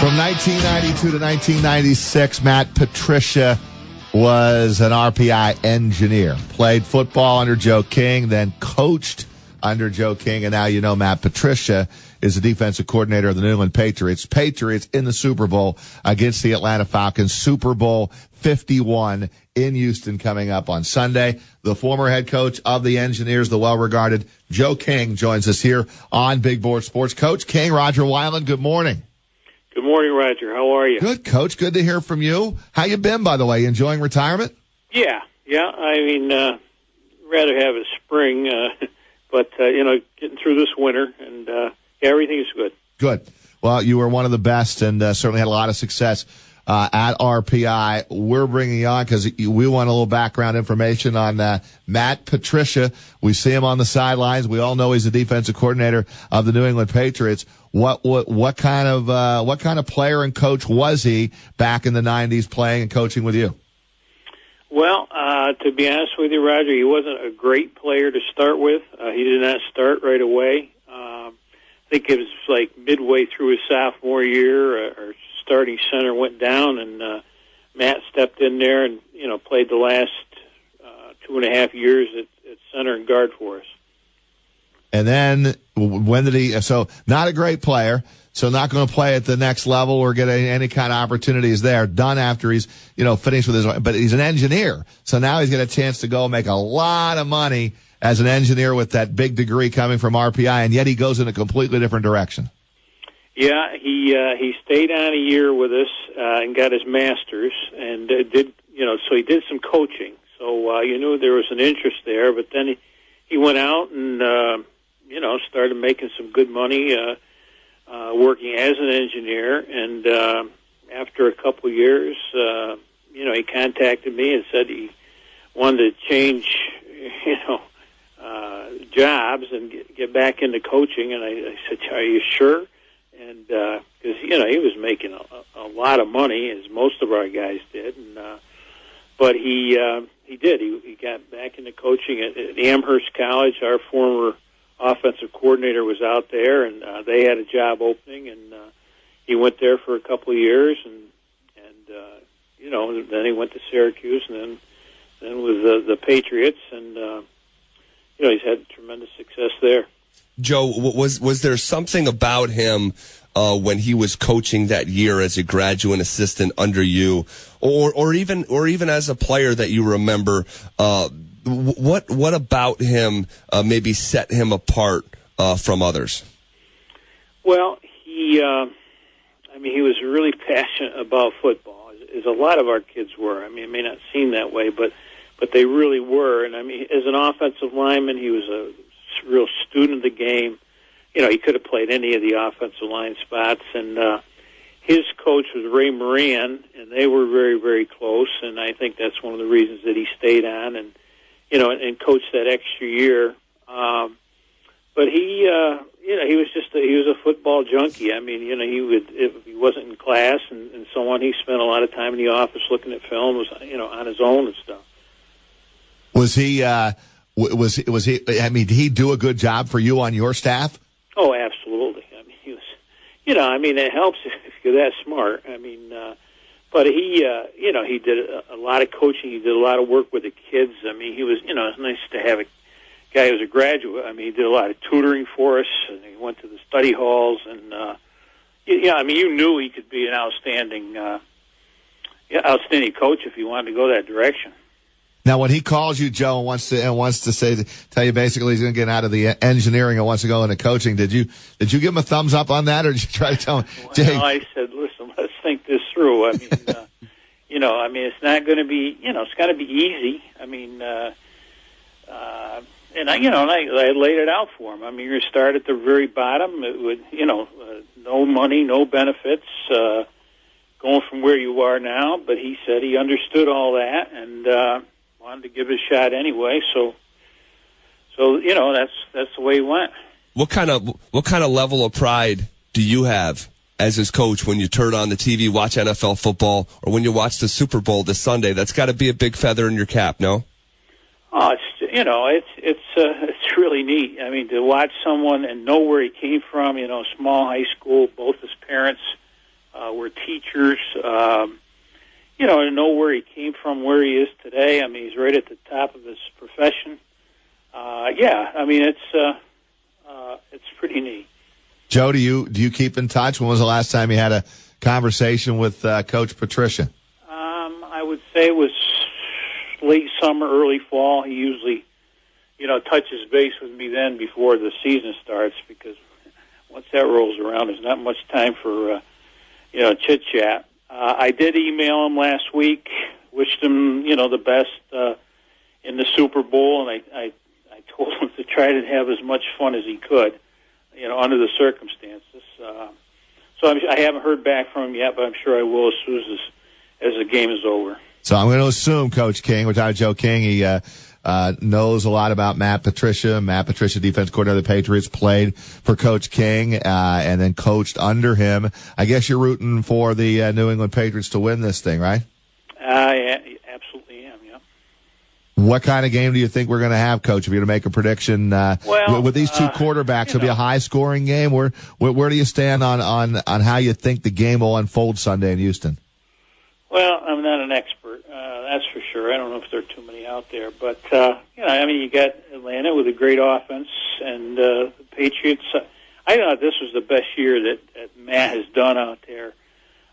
From 1992 to 1996, Matt Patricia was an RPI engineer. Played football under Joe King, then coached under Joe King, and now you know Matt Patricia is the defensive coordinator of the New England Patriots. Patriots in the Super Bowl against the Atlanta Falcons. Super Bowl 51 in Houston coming up on Sunday. The former head coach of the Engineers, the well-regarded Joe King, joins us here on Big Board Sports. Coach King, Roger Weiland, good morning. Good morning, Roger. How are you? Good, Coach. Good to hear from you. How you been, by the way? Enjoying retirement? Yeah. I mean, rather have a spring, but, getting through this winter, and everything's good. Good. Well, you were one of the best and certainly had a lot of success at RPI. We're bringing you on because we want a little background information on Matt Patricia. We see him on the sidelines. We all know he's the defensive coordinator of the New England Patriots. What kind of player and coach was he back in the 90s playing and coaching with you? Well, to be honest with you, Roger, he wasn't a great player to start with. He did not start right away. I think it was like midway through his sophomore year, our starting center went down, and Matt stepped in there and, played the last 2.5 years at center and guard for us. And then when did he, so not a great player, so not going to play at the next level or get any kind of opportunities there, done after he's, finished with his, but he's an engineer. So now he's got a chance to go make a lot of money as an engineer with that big degree coming from RPI, and yet he goes in a completely different direction. Yeah, he stayed on a year with us and got his master's, and so he did some coaching. So you knew there was an interest there, but then he went out and started making some good money working as an engineer. And after a couple of years, he contacted me and said he wanted to change, jobs and get back into coaching. And I said, "Are you sure?" And because he was making a lot of money, as most of our guys did, and but he did. He got back into coaching at Amherst College. Our former offensive coordinator was out there, and they had a job opening, and he went there for a couple of years, and then he went to Syracuse, and then with the Patriots, and he's had tremendous success there. Joe, was there something about him when he was coaching that year as a graduate assistant under you, or even as a player that you remember? What about him maybe set him apart from others? Well, he was really passionate about football, as a lot of our kids were. I mean, it may not seem that way, but they really were. And I mean, as an offensive lineman, he was a real student of the game. He could have played any of the offensive line spots, and his coach was Ray Moran, and they were very, very close, and I think that's one of the reasons that he stayed on and coached that extra year. But he was a football junkie. I mean, he would, if he wasn't in class and so on, he spent a lot of time in the office looking at film, on his own and stuff. Was he, was he, I mean, did he do a good job for you on your staff? Oh, absolutely. I mean, he was, it helps if you're that smart. I mean, but he did a lot of coaching. He did a lot of work with the kids. I mean, he was, it's nice to have a guy who was a graduate. I mean, he did a lot of tutoring for us, and he went to the study halls, and, you knew he could be an outstanding coach if he wanted to go that direction. Now, when he calls you, Joe, and wants to tell you basically he's going to get out of the engineering and wants to go into coaching, did you give him a thumbs up on that, or did you try to tell him? Well, I said, listen, let's think this through. I mean, it's not going to be, it's got to be easy. I mean, and I laid it out for him. I mean, you're going to start at the very bottom with, no money, no benefits, going from where you are now. But he said he understood all that and wanted to give it a shot anyway. So that's the way he went. What kind of level of pride do you have as his coach when you turn on the TV, watch NFL football, or when you watch the Super Bowl this Sunday? That's got to be a big feather in your cap, no? Oh, it's really neat. I mean, to watch someone and know where he came from. Small high school. Both his parents were teachers. To know where he came from, where he is today. I mean, he's right at the top of his profession. It's pretty neat. Joe, do you keep in touch? When was the last time you had a conversation with Coach Patricia? I would say it was late summer, early fall. He usually, touches base with me then before the season starts, because once that rolls around, there's not much time for, chit-chat. I did email him last week, wished him, the best in the Super Bowl, and I told him to try to have as much fun as he could, under the circumstances. I haven't heard back from him yet, but I'm sure I will as soon as the game is over. So I'm going to assume, Coach King, without Joe King, he knows a lot about Matt Patricia. Matt Patricia, defense coordinator of the Patriots, played for Coach King and then coached under him. I guess you're rooting for the New England Patriots to win this thing, right? Yeah, absolutely am, yeah. What kind of game do you think we're going to have, Coach? If you're going to make a prediction, with these two quarterbacks, it'll be a high-scoring game. Where do you stand on how you think the game will unfold Sunday in Houston? Well, I'm not an expert, that's for sure. I don't know if there are too many out there. But, you got Atlanta with a great offense, and the Patriots. I thought this was the best year that Matt has done out there.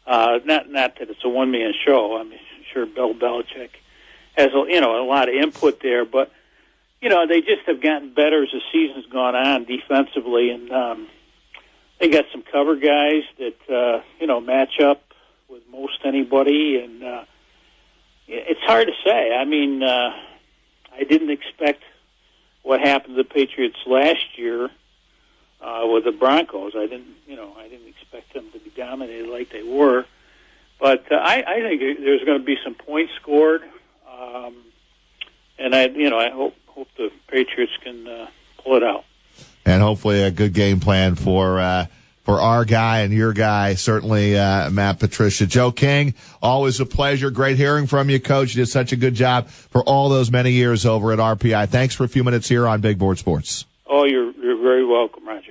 Not that it's a one-man show. I'm sure Bill Belichick has a lot of input there, but they just have gotten better as the season's gone on defensively, and they got some cover guys that match up with most anybody, and it's hard to say. I mean, I didn't expect what happened to the Patriots last year with the Broncos. I didn't expect them to be dominated like they were, but I think there's going to be some points scored, and I hope the Patriots can pull it out, and hopefully a good game plan for our guy and your guy, certainly Matt Patricia. Joe King, always a pleasure. Great hearing from you, Coach. You did such a good job for all those many years over at RPI. Thanks for a few minutes here on Big Board Sports. Oh, you're very welcome, Roger.